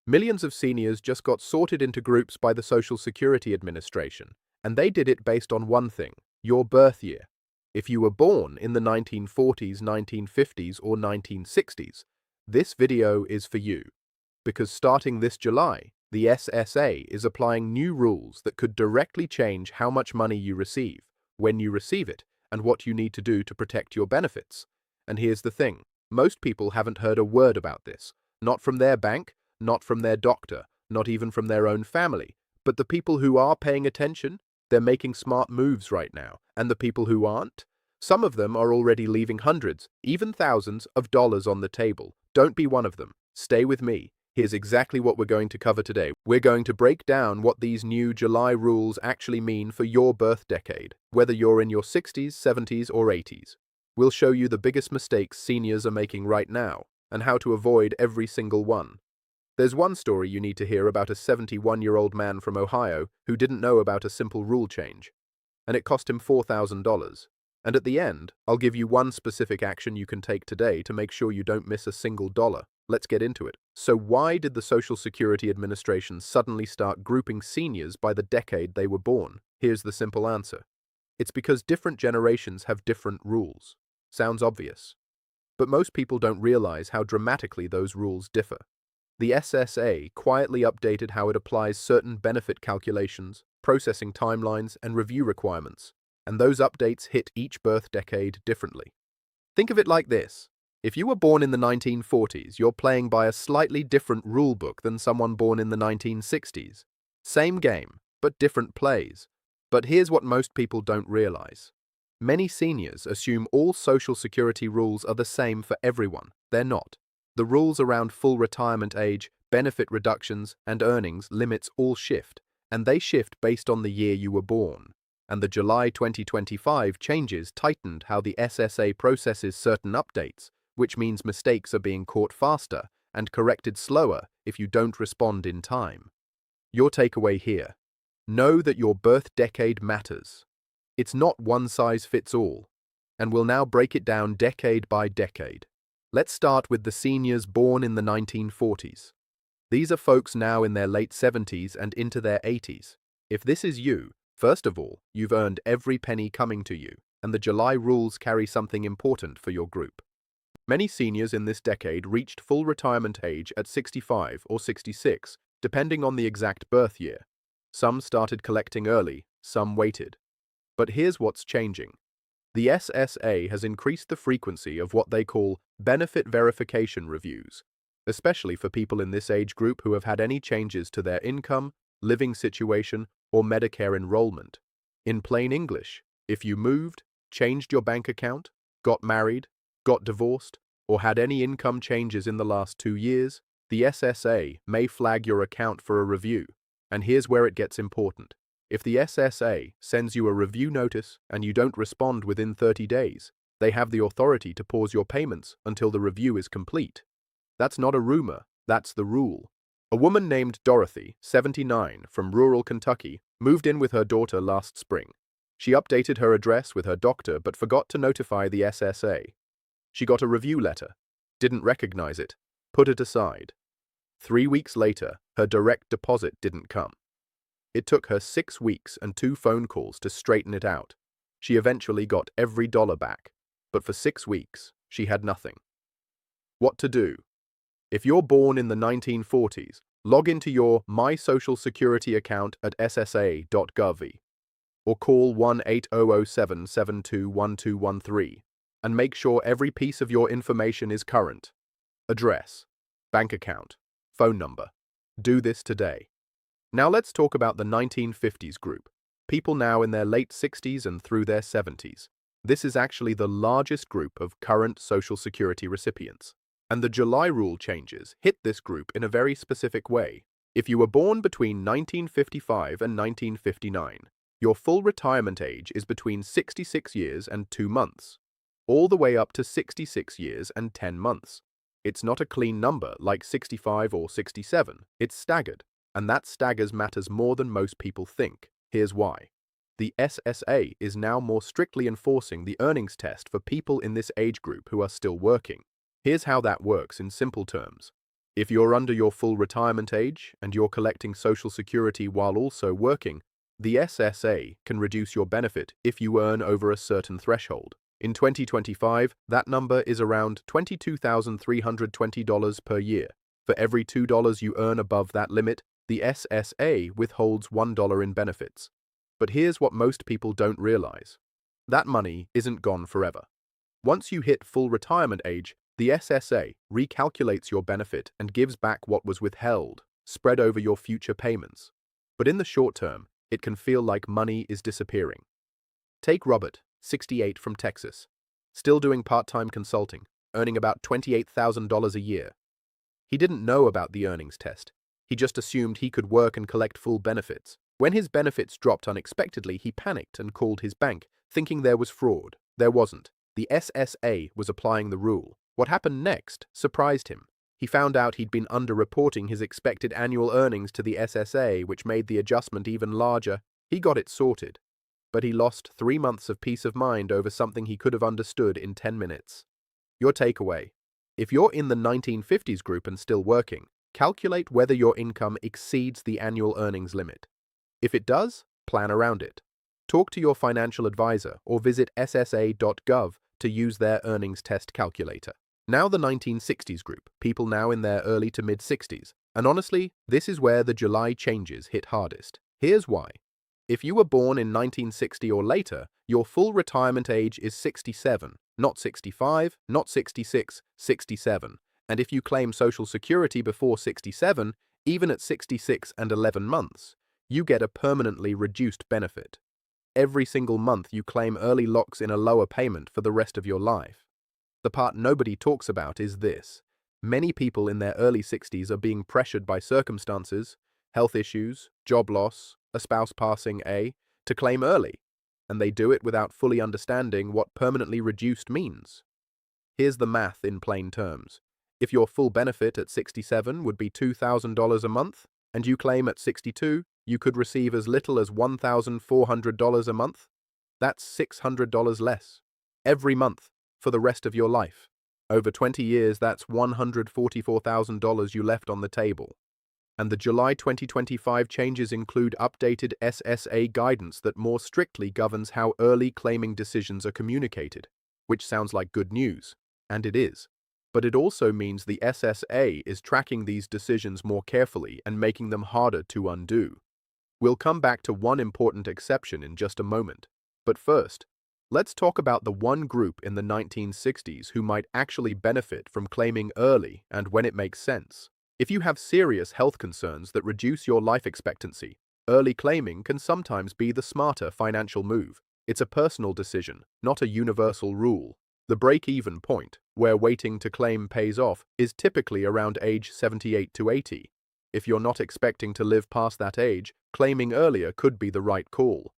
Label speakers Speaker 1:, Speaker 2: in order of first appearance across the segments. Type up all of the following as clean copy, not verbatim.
Speaker 1: Millions of seniors just got sorted into groups by the Social Security Administration, and they did it based on one thing: your birth year. If you were born in the 1940s, 1950s, or 1960s, this video is for you. Because starting this July, the SSA is applying new rules that could directly change how much money you receive, when you receive it, and what you need to do to protect your benefits. And here's the thing: most people haven't heard a word about this, not from their bank, not from their doctor, not even from their own family. But the people who are paying attention, they're making smart moves right now. And the people who aren't? Some of them are already leaving hundreds, even thousands of dollars on the table. Don't be one of them. Stay with me. Here's exactly what we're going to cover today. We're going to break down what these new July rules actually mean for your birth decade, whether you're in your 60s, 70s, or 80s. We'll show you the biggest mistakes seniors are making right now, and how to avoid every single one. There's one story you need to hear about a 71-year-old man from Ohio who didn't know about a simple rule change, and it cost him $4,000. And at the end, I'll give you one specific action you can take today to make sure you don't miss a single dollar. Let's get into it. So why did the Social Security Administration suddenly start grouping seniors by the decade they were born? Here's the simple answer. It's because different generations have different rules. Sounds obvious. But most people don't realize how dramatically those rules differ. The SSA quietly updated how it applies certain benefit calculations, processing timelines, and review requirements, and those updates hit each birth decade differently. Think of it like this. If you were born in the 1940s, you're playing by a slightly different rule book than someone born in the 1960s. Same game, but different plays. But here's what most people don't realize. Many seniors assume all Social Security rules are the same for everyone. They're not. The rules around full retirement age, benefit reductions, and earnings limits all shift, and they shift based on the year you were born. And the July 2025 changes tightened how the SSA processes certain updates, which means mistakes are being caught faster and corrected slower if you don't respond in time. Your takeaway here: know that your birth decade matters. It's not one size fits all, and we'll now break it down decade by decade. Let's start with the seniors born in the 1940s. These are folks now in their late 70s and into their 80s. If this is you, first of all, you've earned every penny coming to you, and the July rules carry something important for your group. Many seniors in this decade reached full retirement age at 65 or 66, depending on the exact birth year. Some started collecting early, some waited. But here's what's changing. The SSA has increased the frequency of what they call benefit verification reviews, especially for people in this age group who have had any changes to their income, living situation, or Medicare enrollment. In plain English, if you moved, changed your bank account, got married, got divorced, or had any income changes in the last 2 years, the SSA may flag your account for a review. And here's where it gets important. If the SSA sends you a review notice and you don't respond within 30 days, they have the authority to pause your payments until the review is complete. That's not a rumor, that's the rule. A woman named Dorothy, 79, from rural Kentucky, moved in with her daughter last spring. She updated her address with her doctor but forgot to notify the SSA. She got a review letter, didn't recognize it, put it aside. 3 weeks later, her direct deposit didn't come. It took her 6 weeks and 2 phone calls to straighten it out. She eventually got every dollar back, but for 6 weeks, she had nothing. What to do? If you're born in the 1940s, log into your My Social Security account at ssa.gov or call 1-8007-721213 and make sure every piece of your information is current. Address, bank account, phone number. Do this today. Now let's talk about the 1950s group, people now in their late 60s and through their 70s. This is actually the largest group of current Social Security recipients. And the July rule changes hit this group in a very specific way. If you were born between 1955 and 1959, your full retirement age is between 66 years and 2 months, all the way up to 66 years and 10 months. It's not a clean number like 65 or 67, it's staggered. And that staggers matters more than most people think. Here's why. The SSA is now more strictly enforcing the earnings test for people in this age group who are still working. Here's how that works in simple terms. If you're under your full retirement age and you're collecting Social Security while also working, the SSA can reduce your benefit if you earn over a certain threshold. In 2025, that number is around $22,320 per year. For every $2 you earn above that limit, the SSA withholds $1 in benefits. But here's what most people don't realize. That money isn't gone forever. Once you hit full retirement age, the SSA recalculates your benefit and gives back what was withheld, spread over your future payments. But in the short term, it can feel like money is disappearing. Take Robert, 68, from Texas, still doing part-time consulting, earning about $28,000 a year. He didn't know about the earnings test. He just assumed he could work and collect full benefits. When his benefits dropped unexpectedly, he panicked and called his bank, thinking there was fraud. There wasn't. The SSA was applying the rule. What happened next surprised him. He found out he'd been underreporting his expected annual earnings to the SSA, which made the adjustment even larger. He got it sorted, but he lost 3 months of peace of mind over something he could have understood in 10 minutes. Your takeaway: if you're in the 1950s group and still working, calculate whether your income exceeds the annual earnings limit. If it does, plan around it. Talk to your financial advisor or visit ssa.gov to use their earnings test calculator. Now the 1960s group, people now in their early to mid-60s. And honestly, this is where the July changes hit hardest. Here's why. If you were born in 1960 or later, your full retirement age is 67, not 65, not 66, 67. And if you claim Social Security before 67, even at 66 and 11 months, you get a permanently reduced benefit. Every single month you claim early locks in a lower payment for the rest of your life. The part nobody talks about is this. Many people in their early 60s are being pressured by circumstances, health issues, job loss, a spouse passing, to claim early, and they do it without fully understanding what permanently reduced means. Here's the math in plain terms. If your full benefit at 67 would be $2,000 a month, and you claim at 62, you could receive as little as $1,400 a month. That's $600 less every month for the rest of your life. Over 20 years, that's $144,000 you left on the table. And the July 2025 changes include updated SSA guidance that more strictly governs how early claiming decisions are communicated, which sounds like good news, and it is. But it also means the SSA is tracking these decisions more carefully and making them harder to undo. We'll come back to one important exception in just a moment. But first, let's talk about the one group in the 1960s who might actually benefit from claiming early and when it makes sense. If you have serious health concerns that reduce your life expectancy, early claiming can sometimes be the smarter financial move. It's a personal decision, not a universal rule. The break-even point, where waiting to claim pays off, is typically around age 78 to 80. If you're not expecting to live past that age, claiming earlier could be the right call.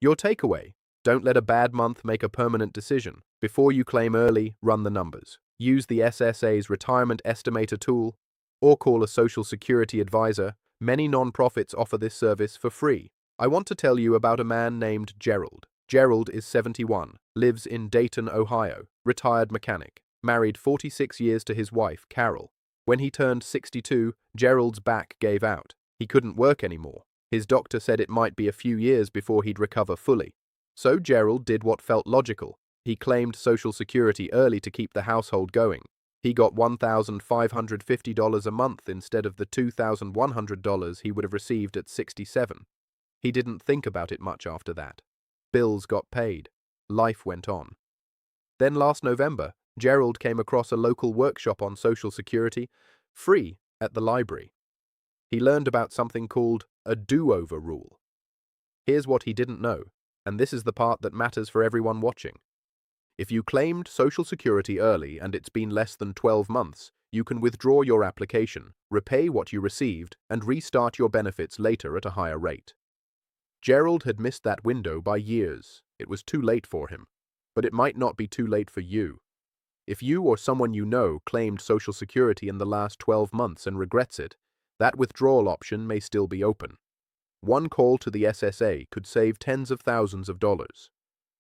Speaker 1: Your takeaway: don't let a bad month make a permanent decision. Before you claim early, run the numbers. Use the SSA's retirement estimator tool, or call a Social Security advisor. Many nonprofits offer this service for free. I want to tell you about a man named Gerald. Gerald is 71, lives in Dayton, Ohio, retired mechanic, married 46 years to his wife, Carol. When he turned 62, Gerald's back gave out. He couldn't work anymore. His doctor said it might be a few years before he'd recover fully. So Gerald did what felt logical. He claimed Social Security early to keep the household going. He got $1,550 a month instead of the $2,100 he would have received at 67. He didn't think about it much after that. Bills got paid. Life went on. Then last November, Gerald came across a local workshop on Social Security, free, at the library. He learned about something called a do-over rule. Here's what he didn't know, and this is the part that matters for everyone watching. If you claimed Social Security early and it's been less than 12 months, you can withdraw your application, repay what you received, and restart your benefits later at a higher rate. Gerald had missed that window by years. It was too late for him. But it might not be too late for you. If you or someone you know claimed Social Security in the last 12 months and regrets it, that withdrawal option may still be open. One call to the SSA could save tens of thousands of dollars.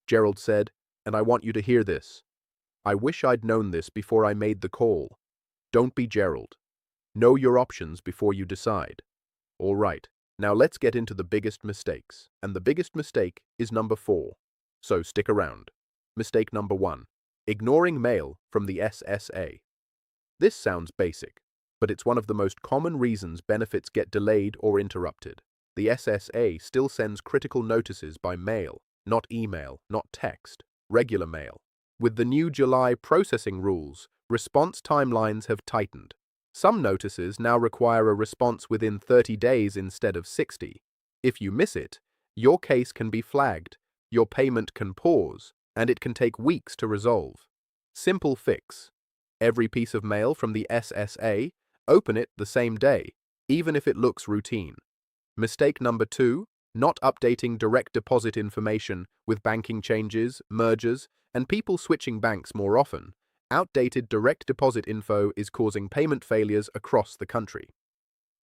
Speaker 1: Gerald said, and I want you to hear this: I wish I'd known this before I made the call. Don't be Gerald. Know your options before you decide. All right, now let's get into the biggest mistakes. And the biggest mistake is number 4. So stick around. Mistake number 1. Ignoring mail from the SSA. This sounds basic, but it's one of the most common reasons benefits get delayed or interrupted. The SSA still sends critical notices by mail, not email, not text, regular mail. With the new July processing rules, response timelines have tightened. Some notices now require a response within 30 days instead of 60. If you miss it, your case can be flagged, your payment can pause, and it can take weeks to resolve. Simple fix. Every piece of mail from the SSA, open it the same day, even if it looks routine. Mistake number 2, not updating direct deposit information with banking changes, mergers, and people switching banks more often. Outdated direct deposit info is causing payment failures across the country.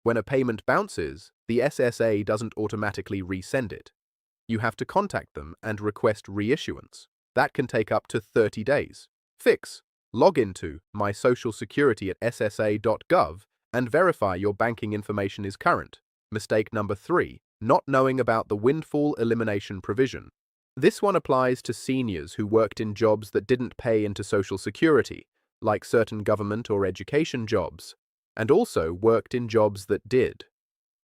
Speaker 1: When a payment bounces, the SSA doesn't automatically resend it. You have to contact them and request reissuance. That can take up to 30 days. Fix. Log into My Social Security at ssa.gov and verify your banking information is current. Mistake number 3, not knowing about the windfall elimination provision. This one applies to seniors who worked in jobs that didn't pay into Social Security, like certain government or education jobs, and also worked in jobs that did.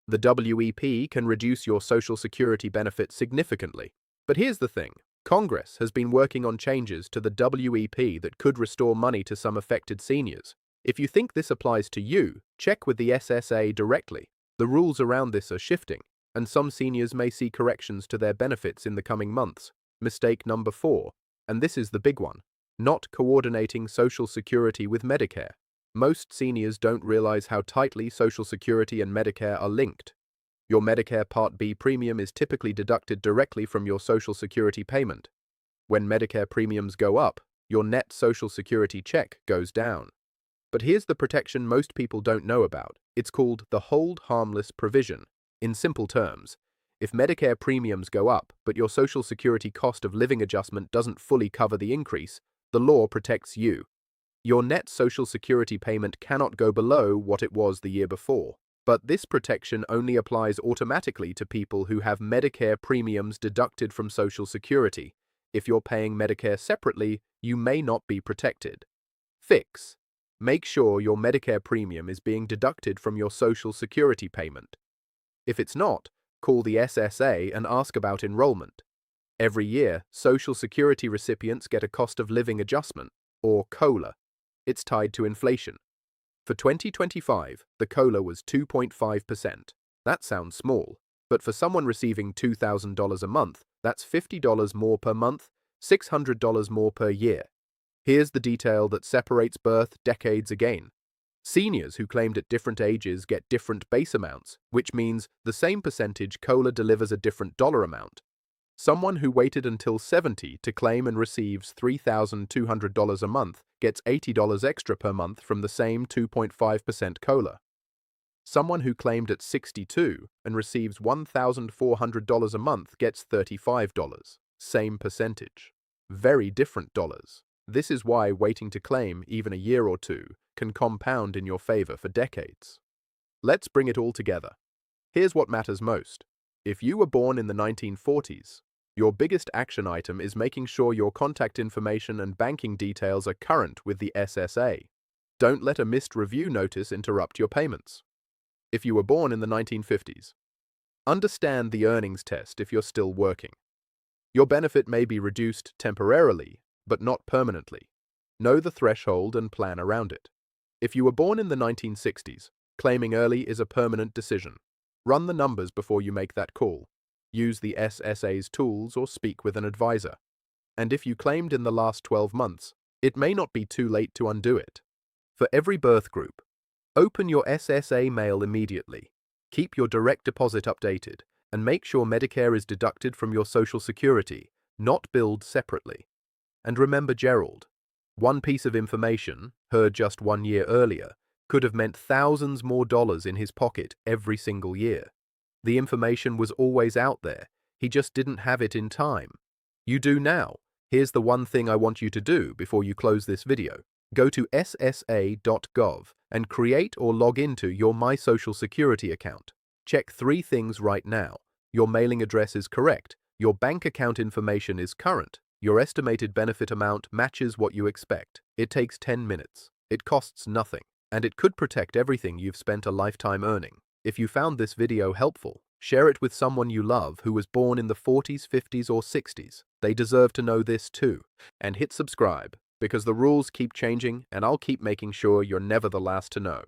Speaker 1: The WEP can reduce your Social Security benefit significantly. But here's the thing. Congress has been working on changes to the WEP that could restore money to some affected seniors. If you think this applies to you, check with the SSA directly. The rules around this are shifting, and some seniors may see corrections to their benefits in the coming months. Mistake number 4, and this is the big one, not coordinating Social Security with Medicare. Most seniors don't realize how tightly Social Security and Medicare are linked. Your Medicare Part B premium is typically deducted directly from your Social Security payment. When Medicare premiums go up, your net Social Security check goes down. But here's the protection most people don't know about. It's called the Hold Harmless provision. In simple terms, if Medicare premiums go up, but your Social Security cost of living adjustment doesn't fully cover the increase, the law protects you. Your net Social Security payment cannot go below what it was the year before. But this protection only applies automatically to people who have Medicare premiums deducted from Social Security. If you're paying Medicare separately, you may not be protected. Fix. Make sure your Medicare premium is being deducted from your Social Security payment. If it's not, call the SSA and ask about enrollment. Every year, Social Security recipients get a cost of living adjustment, or COLA. It's tied to inflation. For 2025, the COLA was 2.5%. That sounds small, but for someone receiving $2,000 a month, that's $50 more per month, $600 more per year. Here's the detail that separates birth decades again. Seniors who claimed at different ages get different base amounts, which means the same percentage COLA delivers a different dollar amount. Someone who waited until 70 to claim and receives $3,200 a month gets $80 extra per month from the same 2.5% COLA. Someone who claimed at 62 and receives $1,400 a month gets $35, same percentage. Very different dollars. This is why waiting to claim even a year or two can compound in your favor for decades. Let's bring it all together. Here's what matters most. If you were born in the 1940s, your biggest action item is making sure your contact information and banking details are current with the SSA. Don't let a missed review notice interrupt your payments. If you were born in the 1950s, understand the earnings test if you're still working. Your benefit may be reduced temporarily, but not permanently. Know the threshold and plan around it. If you were born in the 1960s, claiming early is a permanent decision. Run the numbers before you make that call. Use the SSA's tools or speak with an advisor. And if you claimed in the last 12 months, it may not be too late to undo it. For every birth group, open your SSA mail immediately. Keep your direct deposit updated and make sure Medicare is deducted from your Social Security, not billed separately. And remember Gerald, one piece of information, heard just 1 year earlier, could have meant thousands more dollars in his pocket every single year. The information was always out there, he just didn't have it in time. You do now. Here's the one thing I want you to do before you close this video. Go to SSA.gov and create or log into your My Social Security account. Check 3 things right now. Your mailing address is correct, your bank account information is current, your estimated benefit amount matches what you expect. It takes 10 minutes. It costs nothing, and it could protect everything you've spent a lifetime earning. If you found this video helpful, share it with someone you love who was born in the 40s, 50s, or 60s. They deserve to know this too. And hit subscribe, because the rules keep changing and I'll keep making sure you're never the last to know.